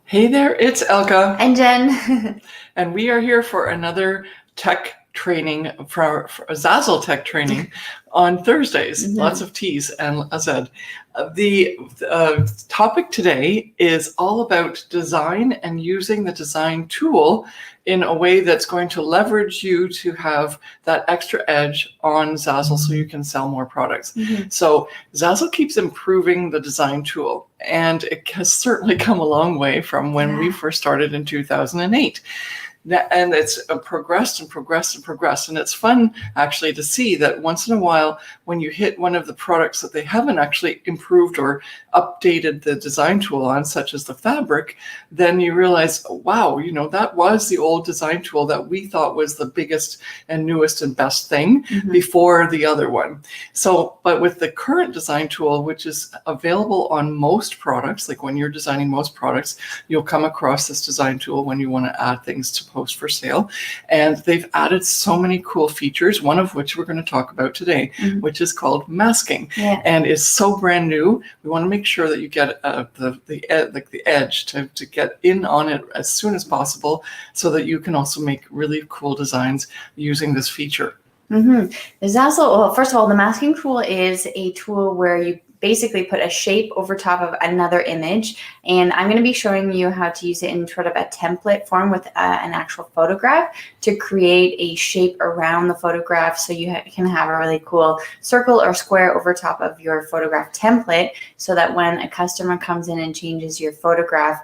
Hey there, it's Elke. And Jen. And we are here for another tech training, for Zazzle tech training on Thursdays. Lots of T's and a Z. The topic today is all about design and using the design tool in a way that's going to leverage you to have that extra edge on Zazzle so you can sell more products. So Zazzle keeps improving the design tool, and it has certainly come a long way from when we first started in 2008. And it's progressed and progressed and progressed. And it's fun actually to see that once in a while, when you hit one of the products that they haven't actually improved or updated the design tool on, such as the fabric, then you realize, wow, you know, that was the old design tool that we thought was the biggest and newest and best thing before the other one. So, but with the current design tool, which is available on most products, like when you're designing most products, you'll come across this design tool when you want to add things to post for sale. And they've added so many cool features, one of which we're going to talk about today, which is called masking. And it's so brand new. We want to make sure that you get the edge to get in on it as soon as possible so that you can also make really cool designs using this feature. The Zazzle, well, first of all, the masking tool is a tool where you basically put a shape over top of another image, and I'm going to be showing you how to use it in sort of a template form with an actual photograph to create a shape around the photograph so you can have a really cool circle or square over top of your photograph template, so that when a customer comes in and changes your photograph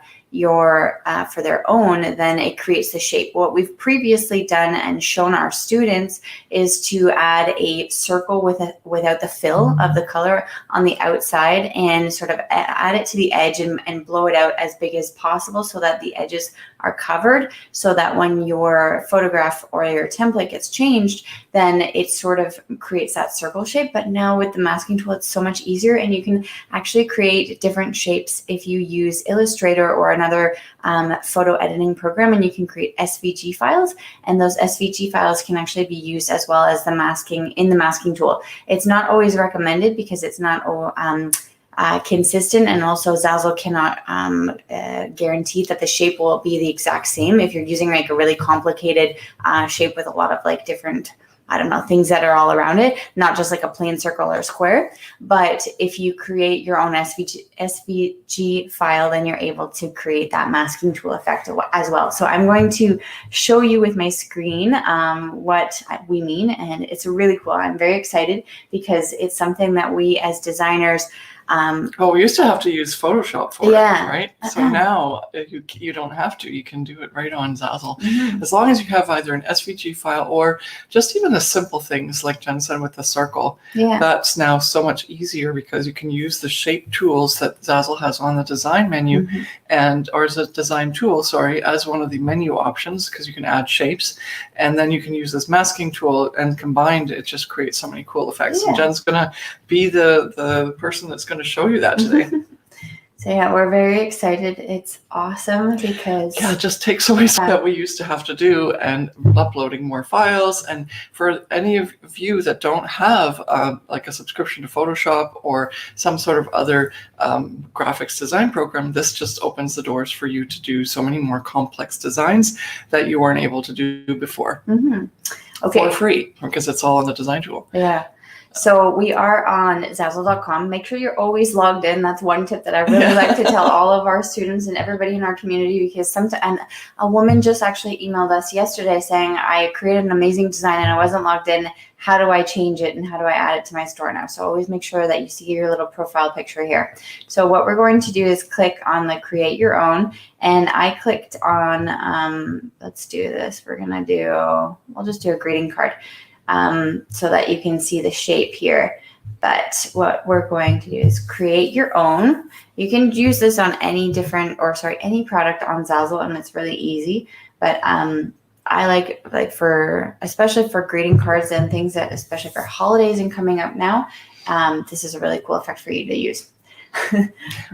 for their own, then it creates the shape. What we've previously done and shown our students is to add a circle without the fill of the color on the outside and sort of add it to the edge and blow it out as big as possible so that the edges are covered, so that when your photograph or your template gets changed, then it sort of creates that circle shape. But now with the masking tool, it's so much easier, and you can actually create different shapes if you use Illustrator or another photo editing program, and you can create SVG files, and those SVG files can actually be used as well as the masking in the masking tool. It's not always recommended because it's not consistent, and also Zazzle cannot guarantee that the shape will be the exact same if you're using like a really complicated shape with a lot of like different, I don't know, things that are all around it, not just like a plain circle or square. But if you create your own SVG file, then you're able to create that masking tool effect as well. So I'm going to show you with my screen what we mean, and it's really cool. I'm very excited because it's something that we as designers we used to have to use Photoshop for it, right? So now you don't have to. You can do it right on Zazzle. As long as you have either an SVG file or just even the simple things like Jen said with the circle. That's now so much easier because you can use the shape tools that Zazzle has on the design menu or as a design tool, as one of the menu options, because you can add shapes, and then you can use this masking tool, and combined it just creates so many cool effects. And Jen's gonna be the person that's going to show you that today. So yeah, we're very excited. It's awesome because it just takes away something that we used to have to do, and uploading more files. And for any of you that don't have like a subscription to Photoshop or some sort of other graphics design program, this just opens the doors for you to do so many more complex designs that you weren't able to do before. For free, because it's all on the design tool. So we are on Zazzle.com. Make sure you're always logged in. That's one tip that I really like to tell all of our students and everybody in our community, because sometimes a woman just actually emailed us yesterday saying, I created an amazing design and I wasn't logged in. How do I change it and how do I add it to my store now? So always make sure that you see your little profile picture here. So what we're going to do is click on the create your own. And I clicked on, let's do this. We'll just do a greeting card. So that you can see the shape here. But what we're going to do is create your own. You can use this on any product on Zazzle, and it's really easy. But I like especially for greeting cards and things that, especially for holidays and coming up now, this is a really cool effect for you to use.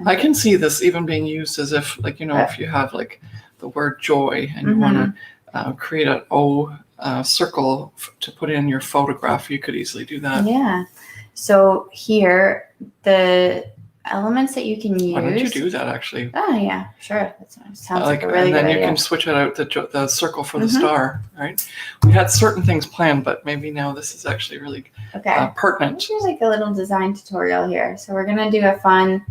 I can see this even being used as if, if you have like the word joy and you want to create an O circle to put in your photograph, you could easily do that. So here, the elements that you can use. Why don't you do that actually? Oh yeah, sure. That sounds like a really and then good you idea. can switch it out, the circle for the star, right? We had certain things planned, but maybe now this is actually really pertinent. Here's like a little design tutorial here. So we're gonna do a fun.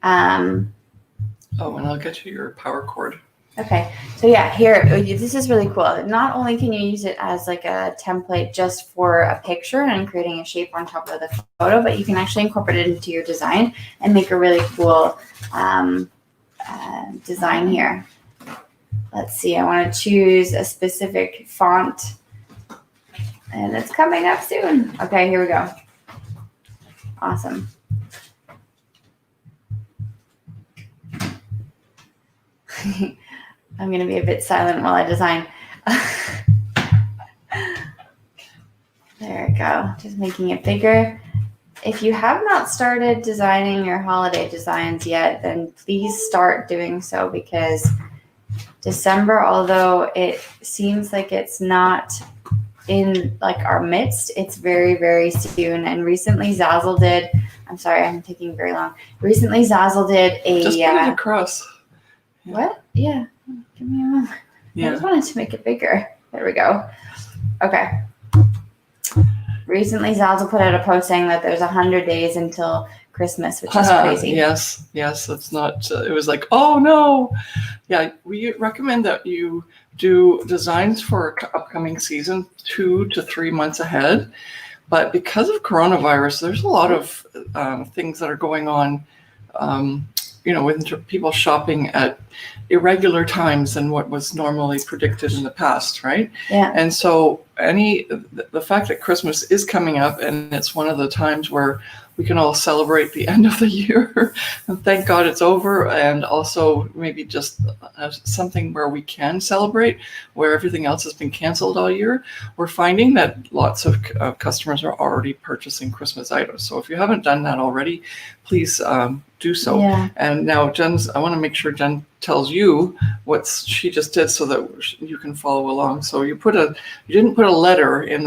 Oh, and I'll get you your power cord. Okay, so yeah, here, this is really cool. Not only can you use it as like a template just for a picture and creating a shape on top of the photo, but you can actually incorporate it into your design and make a really cool design here. Let's see, I want to choose a specific font, and it's coming up soon. Okay, here we go. Awesome. I'm going to be a bit silent while I design. There we go. Just making it bigger. If you have not started designing your holiday designs yet, then please start doing so, because December, although it seems like it's not in like our midst, it's very, very soon. And recently Zazzle did, I'm sorry, I'm taking very long. Recently Zazzle did a... Just put it across. What? Yeah. Give me a moment. Yeah. I just wanted to make it bigger. There we go. Okay. Recently, Zazzle put out a post saying that there's 100 days until Christmas, which is crazy. Yes, it's not. It was like, oh no. Yeah, we recommend that you do designs for upcoming season 2 to 3 months ahead. But because of coronavirus, there's a lot of things that are going on. With people shopping at irregular times than what was normally predicted in the past, right? Yeah. And so the fact that Christmas is coming up, and it's one of the times where we can all celebrate the end of the year and thank God it's over, and also maybe just something where we can celebrate where everything else has been canceled all year. We're finding that lots of customers are already purchasing Christmas items. So if you haven't done that already, please do so. Yeah. And now I want to make sure Jen tells you what she just did so that you can follow along. So you didn't put a letter in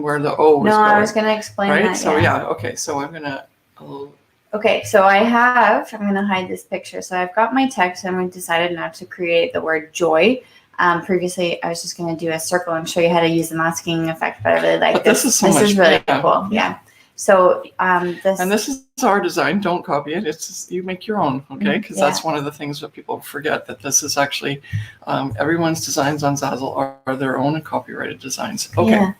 where the O was going. No, I was going to explain right? that. So yeah, okay. So I'm going to... Okay, so I'm going to hide this picture. So I've got my text, and we decided not to create the word joy. Previously, I was just going to do a circle and show you how to use the masking effect, but I really like this. This is really cool. Yeah. So this is our design. Don't copy it. It's just, you make your own, okay? Because that's one of the things that people forget, that this is actually everyone's designs on Zazzle are their own and copyrighted designs. Okay. Yeah.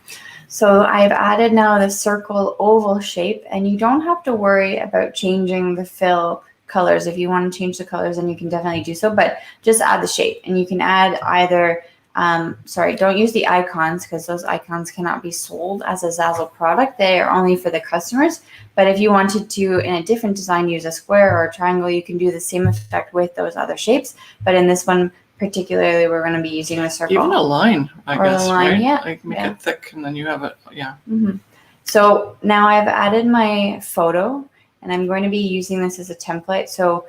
So I've added now the circle oval shape, and you don't have to worry about changing the fill colors. If you want to change the colors, then you can definitely do so, but just add the shape, and you can add either, don't use the icons, because those icons cannot be sold as a Zazzle product. They are only for the customers. But if you wanted to, in a different design, use a square or a triangle, you can do the same effect with those other shapes. But in this one, particularly, we're going to be using the circle. Even a line, I guess, right? Yeah. Like make it thick, and then you have it, yeah. Mm-hmm. So now I've added my photo, and I'm going to be using this as a template. So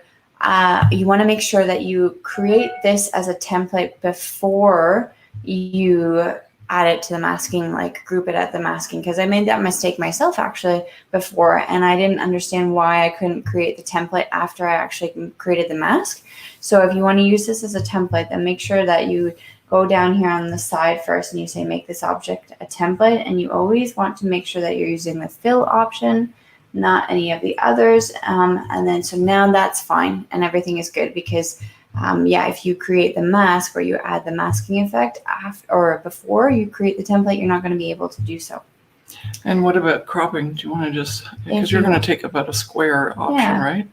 you want to make sure that you create this as a template before you add it to the masking, like group it at the masking, because I made that mistake myself actually before, and I didn't understand why I couldn't create the template after I actually created the mask. So if you want to use this as a template, then make sure that you go down here on the side first and you say make this object a template, and you always want to make sure that you're using the fill option, not any of the others. And then so now that's fine and everything is good, because if you create the mask or you add the masking effect after or before you create the template, you're not going to be able to do so. And what about cropping? Do you want to just, because you're going to take about a square option, right?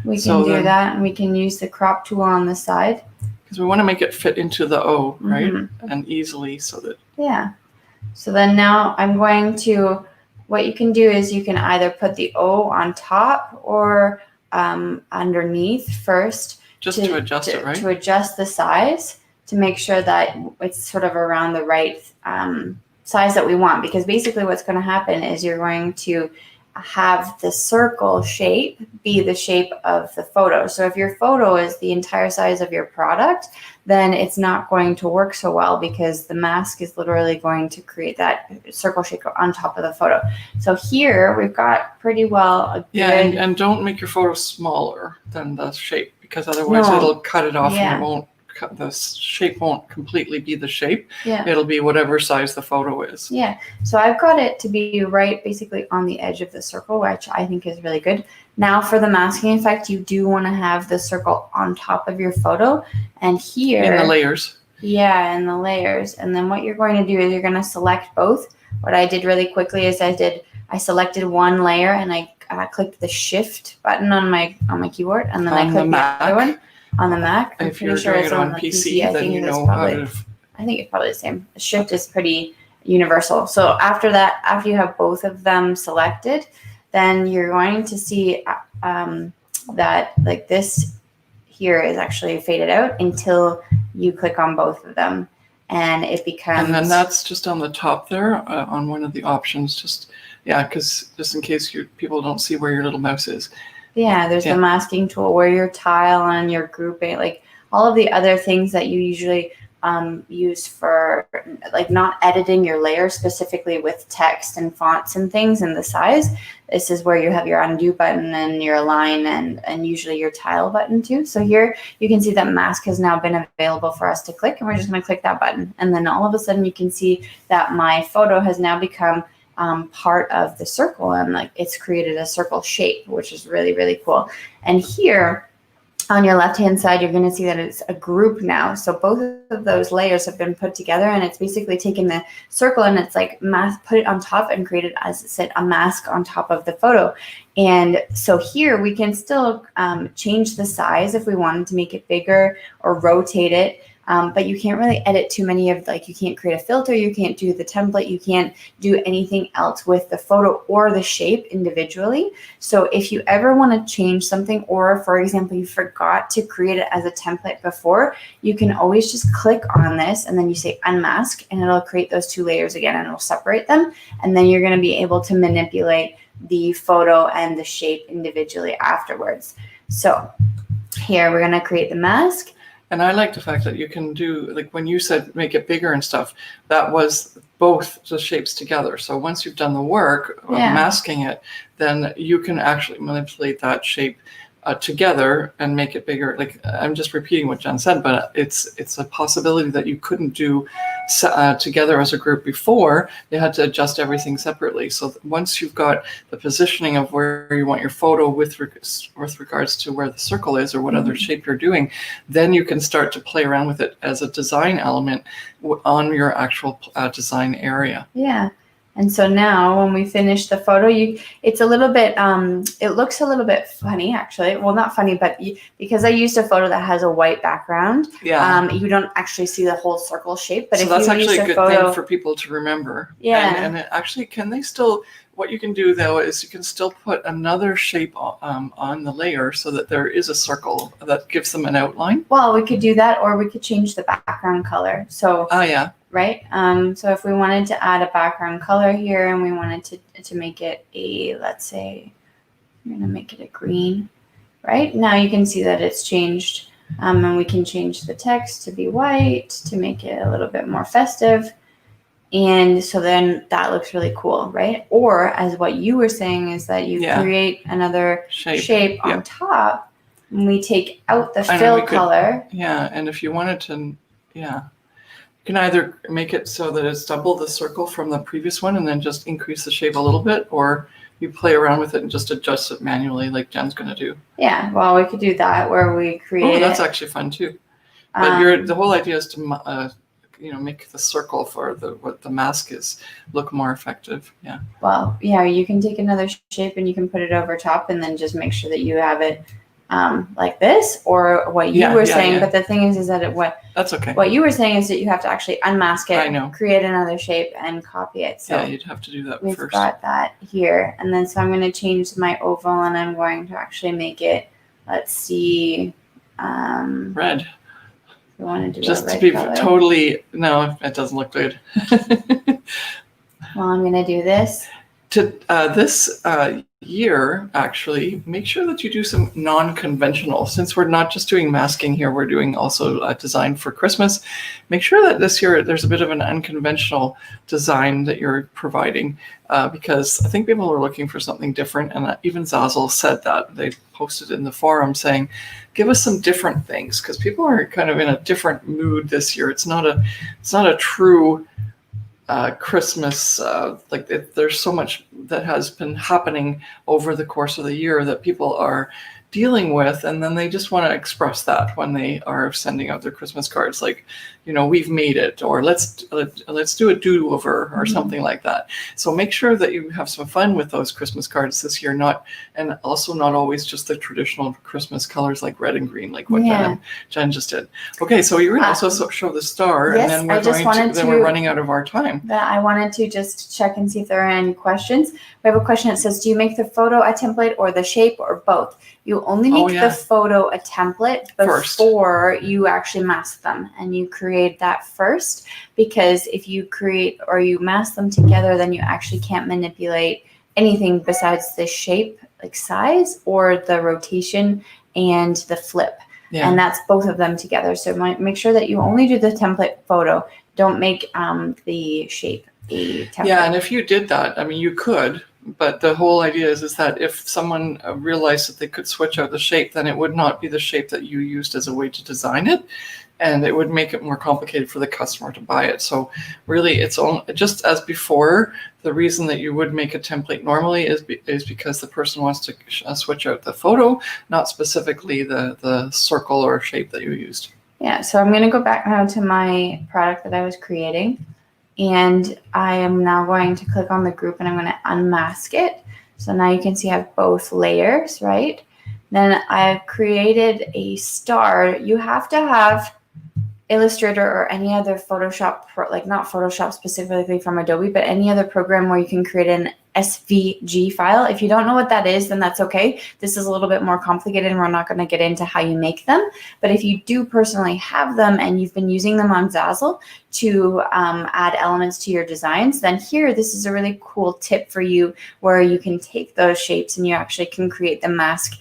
We can do that, and we can use the crop tool on the side. Because we want to make it fit into the O, right? Mm-hmm. And easily so that... Yeah. So then now I'm going to, what you can do is you can either put the O on top or underneath first. Just to adjust it, right? To adjust the size, to make sure that it's sort of around the right size that we want. Because basically what's going to happen is you're going to have the circle shape be the shape of the photo. So if your photo is the entire size of your product, then it's not going to work so well because the mask is literally going to create that circle shape on top of the photo. So here we've got pretty well a good... Yeah, and don't make your photo smaller than the shape, because otherwise it'll cut it off and it won't, the shape won't completely be the shape. Yeah. It'll be whatever size the photo is. Yeah. So I've got it to be right basically on the edge of the circle, which I think is really good. Now for the masking effect, you do want to have the circle on top of your photo, and here in the layers. Yeah, in the layers. And then what you're going to do is you're going to select both. What I did really quickly is I selected one layer and I clicked the shift button on my keyboard, and then I clicked the other one on the Mac. I'm if pretty you're sure doing it's it on the PC, I then think you it's know probably, how to... I think it's probably the same. Shift is pretty universal. So after that, after you have both of them selected, then you're going to see that like this here is actually faded out until you click on both of them, and it becomes... And then that's just on the top there on one of the options. Just, yeah, because just in case people don't see where your little mouse is. Yeah, there's the masking tool where your tile and your grouping, like all of the other things that you usually use for like not editing your layer specifically with text and fonts and things and the size. This is where you have your undo button and your align and usually your tile button too. So here you can see that mask has now been available for us to click, and we're just going to click that button. And then all of a sudden you can see that my photo has now become part of the circle, and like it's created a circle shape, which is really, really cool. And here on your left-hand side, you're going to see that it's a group now. So both of those layers have been put together, and it's basically taken the circle and it's like put it on top and created, as it said, a mask on top of the photo. And so here we can still change the size if we wanted to make it bigger or rotate it. But you can't really edit too many of, like, you can't create a filter, you can't do the template, you can't do anything else with the photo or the shape individually. So if you ever want to change something, or for example, you forgot to create it as a template before, you can always just click on this and then you say unmask, and it'll create those two layers again and it'll separate them. And then you're going to be able to manipulate the photo and the shape individually afterwards. So here we're going to create the mask. And I like the fact that you can do, like when you said make it bigger and stuff, that was both the shapes together. So once you've done the work of masking it, then you can actually manipulate that shape together and make it bigger. Like, I'm just repeating what Jen said, but it's a possibility that you couldn't do together as a group before. You had to adjust everything separately. So once you've got the positioning of where you want your photo with regards to where the circle is or what other shape you're doing, then you can start to play around with it as a design element on your actual design area. Yeah. And so now when we finish the photo, it's a little bit, it looks a little bit funny actually. Well, not funny, but because I used a photo that has a white background, you don't actually see the whole circle shape. But so if that's you actually use a good thing for people to remember. Yeah. And actually, can they still, what you can do though is you can still put another shape on the layer so that there is a circle that gives them an outline. Well, we could do that, or we could change the background color. So, yeah. Right. So if we wanted to add a background color here and we wanted to make it a, let's say, I'm going to make it a green, right? Now you can see that it's changed, and we can change the text to be white to make it a little bit more festive. And so then that looks really cool, right? Or as what you were saying is that you create another shape on top, and we take out the fill color. Yeah. And if you wanted to, you can either make it so that it's double the circle from the previous one and then just increase the shape a little bit, or you play around with it and just adjust it manually like Jen's going to do. Yeah, well, we could do that where we create that's actually fun too. But the whole idea is to make the circle for what the mask is look more effective. Yeah. Well, you can take another shape and you can put it over top and then just make sure that you have it like this, or what you were saying. But the thing is that that's okay. What you were saying is that you have to actually unmask it, create another shape, and copy it. So you'd have to do that we've first. We've got that here, and then so I'm going to change my oval, and I'm going to actually make it. Let's see, red. We want to do just a red to be color. Totally. No, it doesn't look good. Well, I'm going to do this. This year, actually, make sure that you do some non-conventional. Since we're not just doing masking here, we're doing also a design for Christmas. Make sure that this year there's a bit of an unconventional design that you're providing, because I think people are looking for something different. And even Zazzle said that. They posted in the forum saying, give us some different things, because people are kind of in a different mood this year. It's not a true Christmas, there's so much that has been happening over the course of the year that people are dealing with, and then they just want to express that when they are sending out their Christmas cards, like, we've made it, or let's do a do-over, or something like that. So make sure that you have some fun with those Christmas cards this year, and also not always just the traditional Christmas colors like red and green, like what Jen just did. Okay, so you're going to also show the star, yes, and then we're running out of our time. I wanted to just check and see if there are any questions. We have a question that says, do you make the photo a template or the shape or both? You only make the photo a template before you actually mask them, and you create that first, because if you create or you mask them together, then you actually can't manipulate anything besides the shape, like size, or the rotation and the flip. Yeah. And that's both of them together. So make sure that you only do the template photo. Don't make the shape a template. Yeah, and if you did that, I mean, you could. But the whole idea is that if someone realized that they could switch out the shape, then it would not be the shape that you used as a way to design it, and it would make it more complicated for the customer to buy it. So really, it's just as before. The reason that you would make a template normally is because the person wants to switch out the photo, not specifically the circle or shape that you used. Yeah, so I'm going to go back now to my product that I was creating. And I am now going to click on the group, and I'm going to unmask it. So now you can see I have both layers, right? Then I've created a star. You have to have Illustrator or any other Photoshop, not Photoshop specifically from Adobe, but any other program where you can create an SVG file. If you don't know what that is, then that's okay. This is a little bit more complicated, and we're not going to get into how you make them. But if you do personally have them and you've been using them on Zazzle to add elements to your designs, then here, this is a really cool tip for you, where you can take those shapes and you actually can create the mask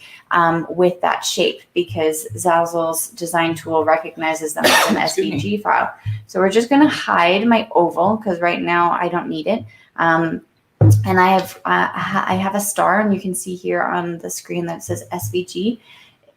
with that shape, because Zazzle's design tool recognizes them as an SVG file. So we're just going to hide my oval, because right now I don't need it. And I have a star, and you can see here on the screen that says SVG.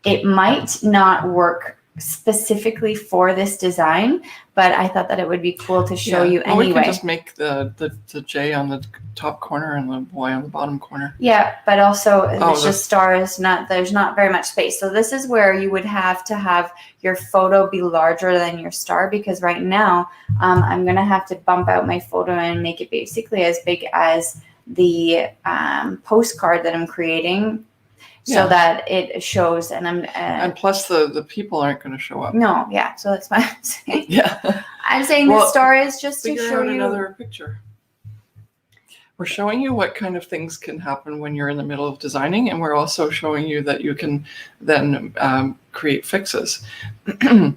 It might not work specifically for this design, but I thought that it would be cool to show you anyway. We can just make the J on the top corner and the Y on the bottom corner. Yeah, but also it's just stars. There's not very much space. So this is where you would have to have your photo be larger than your star, because right now I'm going to have to bump out my photo and make it basically as big as the postcard that I'm creating. So that it shows, and plus the people aren't going to show up. No, yeah. So that's what I'm saying. Yeah, I'm saying the star is just to show you another picture. We're showing you what kind of things can happen when you're in the middle of designing, and we're also showing you that you can then create fixes. And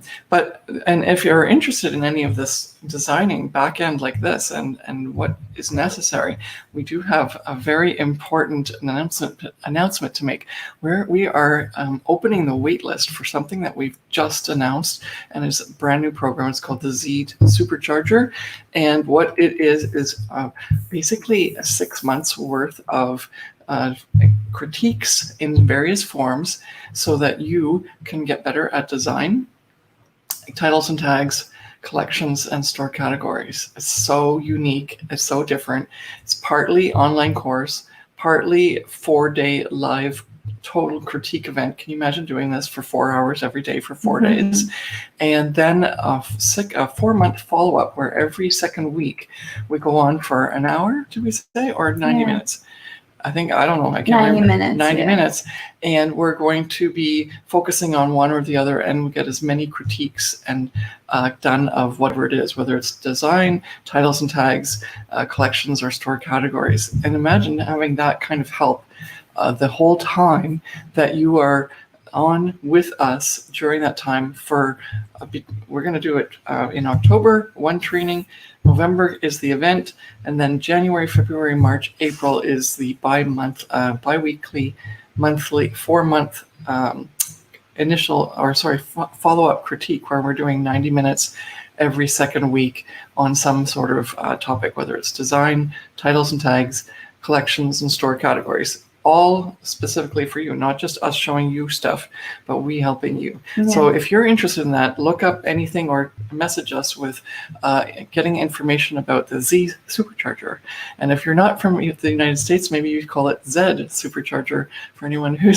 if you're interested in any of this designing back end like this and what is necessary, we do have a very important announcement to make, where we are opening the wait list for something that we've just announced, and it's a brand new program. It's called the Zazzle Supercharger, and what it is basically 6 months worth of critiques in various forms, so that you can get better at design, titles and tags, collections, and store categories. It's so unique. It's so different. It's partly online course, partly 4-day live total critique event. Can you imagine doing this for 4 hours every day for 4 days? And then a 4-month follow-up, where every second week we go on for an hour, do we say, or 90 minutes? I don't know. I can't remember. 90 minutes. And we're going to be focusing on one or the other, and we get as many critiques and done of whatever it is, whether it's design, titles and tags, collections, or store categories. And imagine having that kind of help the whole time that you are on with us during that time we're going to do it in October, one training, November is the event, and then January, February, March, April is the bi-weekly, monthly, 4-month follow-up critique, where we're doing 90 minutes every second week on some sort of topic, whether it's design, titles and tags, collections, and store categories, all specifically for you, not just us showing you stuff, but we helping you. Yeah. So if you're interested in that, look up anything or message us with getting information about the Z Supercharger. And if you're not from the United States, maybe you call it Z Supercharger for anyone who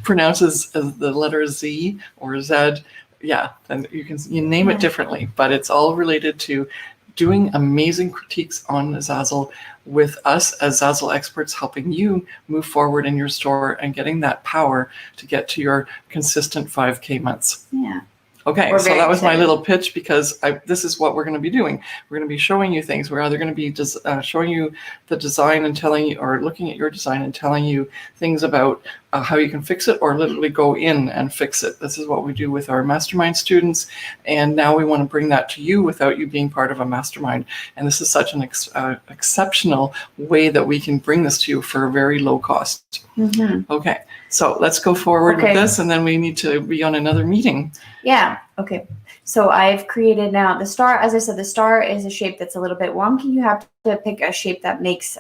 pronounces the letter Z or Z. Yeah, then you name it differently, but it's all related to doing amazing critiques on Zazzle with us as Zazzle experts, helping you move forward in your store and getting that power to get to your consistent 5K months. Yeah. Okay, so that was my little pitch, because this is what we're going to be doing. We're going to be showing you things. We're either going to be showing you the design and telling you, or looking at your design and telling you things about how you can fix it, or literally go in and fix it. This is what we do with our mastermind students, and now we want to bring that to you without you being part of a mastermind. And this is such an exceptional way that we can bring this to you for a very low cost. Mm-hmm. Okay, so let's go forward with this, and then we need to be on another meeting. Yeah, okay. So I've created now the star. As I said, the star is a shape that's a little bit wonky. You have to pick a shape that makes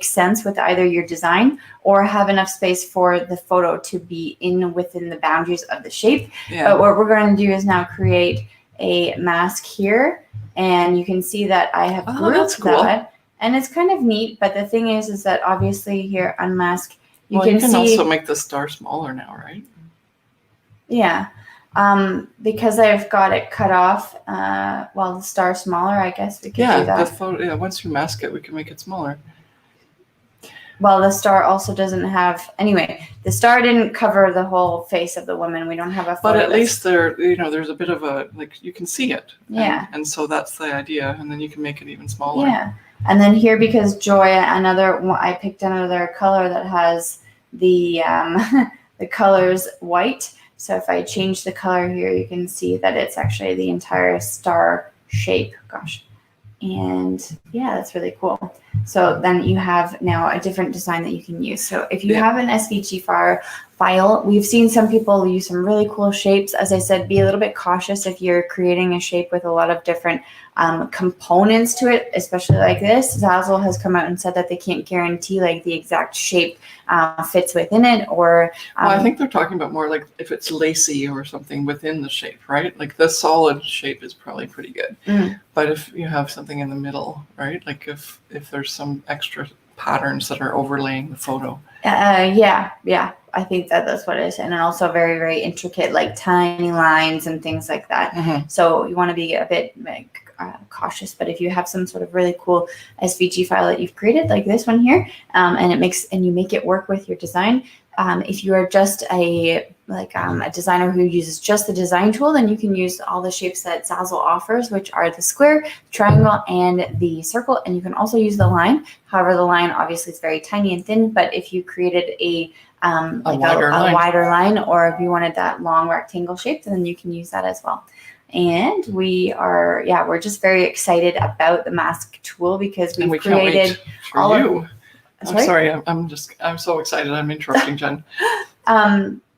sense with either your design or have enough space for the photo to be within the boundaries of the shape. Yeah. But what we're going to do is now create a mask here, and you can see that I have grouped that, and it's kind of neat. But the thing is that obviously here unmask, you can also make the star smaller now, right? Yeah. Because I've got it cut off, the star smaller, I guess we can do that. Once you mask it, we can make it smaller. Well, the star also doesn't have, anyway, the star didn't cover the whole face of the woman. We don't have a photo. But at least there's a bit of you can see it. Yeah. And so that's the idea. And then you can make it even smaller. Yeah. And then here, because Joya, I picked another color that has the colors white. So if I change the color here, you can see that it's actually the entire star shape. Gosh. And yeah, that's really cool. So then you have now a different design that you can use. So if you have an SVG file, we've seen some people use some really cool shapes. As I said, be a little bit cautious if you're creating a shape with a lot of different components to it, especially like this. Zazzle has come out and said that they can't guarantee like the exact shape fits within it, or I think they're talking about more like if it's lacy or something within the shape, right? Like the solid shape is probably pretty good. But if you have something in the middle, right? Like if there's some extra patterns that are overlaying the photo. Yeah, I think that's what it is. And also very, very intricate, like tiny lines and things like that. Mm-hmm. So you want to be a bit cautious, but if you have some sort of really cool SVG file that you've created, like this one here, and you make it work with your design. If you are just a designer who uses just the design tool, then you can use all the shapes that Zazzle offers, which are the square, triangle, and the circle. And you can also use the line. However, the line obviously is very tiny and thin, but if you created a wider line, or if you wanted that long rectangle shape, then you can use that as well. And we're just very excited about the mask tool because we've created all of. Sorry, I'm so excited. I'm interrupting Jen.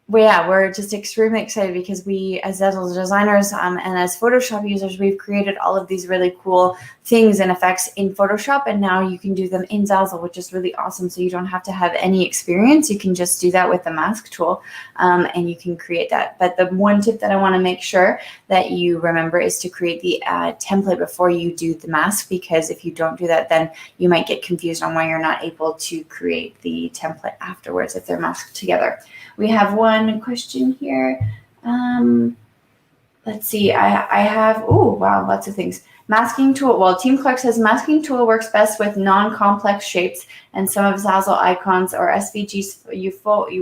We're just extremely excited because we, as Zazzle designers and as Photoshop users, we've created all of these really cool things and effects in Photoshop, and now you can do them in Zazzle, which is really awesome. So you don't have to have any experience. You can just do that with the mask tool, and you can create that. But the one tip that I want to make sure that you remember is to create the template before you do the mask, because if you don't do that, then you might get confused on why you're not able to create the template afterwards if they're masked together. We have one question here. Let's see. I have, lots of things. Masking tool. Well, Team Clark says masking tool works best with non-complex shapes, and some of Zazzle icons or SVGs you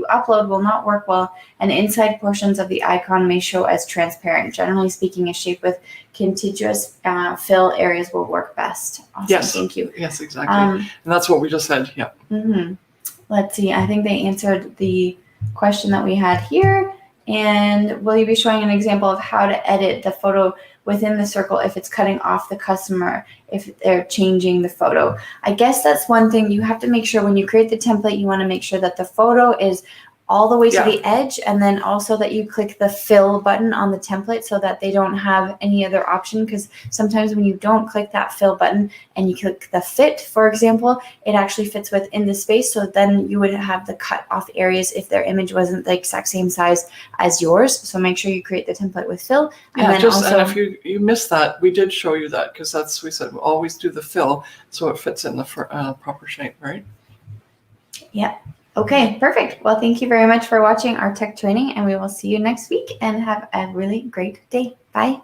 upload will not work well, and inside portions of the icon may show as transparent. Generally speaking, a shape with contiguous fill areas will work best. Awesome. Yes. Thank you. Yes, exactly. And that's what we just said. Yeah. Mm-hmm. Let's see. I think they answered the question that we had here. And will you be showing an example of how to edit the photo within the circle if it's cutting off the customer, if they're changing the photo? I guess that's one thing you have to make sure when you create the template, you want to make sure that the photo is all the way to the edge, and then also that you click the fill button on the template so that they don't have any other option, because sometimes when you don't click that fill button and you click the fit, for example, it actually fits within the space, so then you would have the cut off areas if their image wasn't the exact same size as yours. So make sure you create the template with fill. And then and if you missed that, we did show you that, because that's, we said, we'll always do the fill so it fits in the proper shape, right? Yeah. Okay, perfect. Well, thank you very much for watching our tech training, and we will see you next week, and have a really great day. Bye.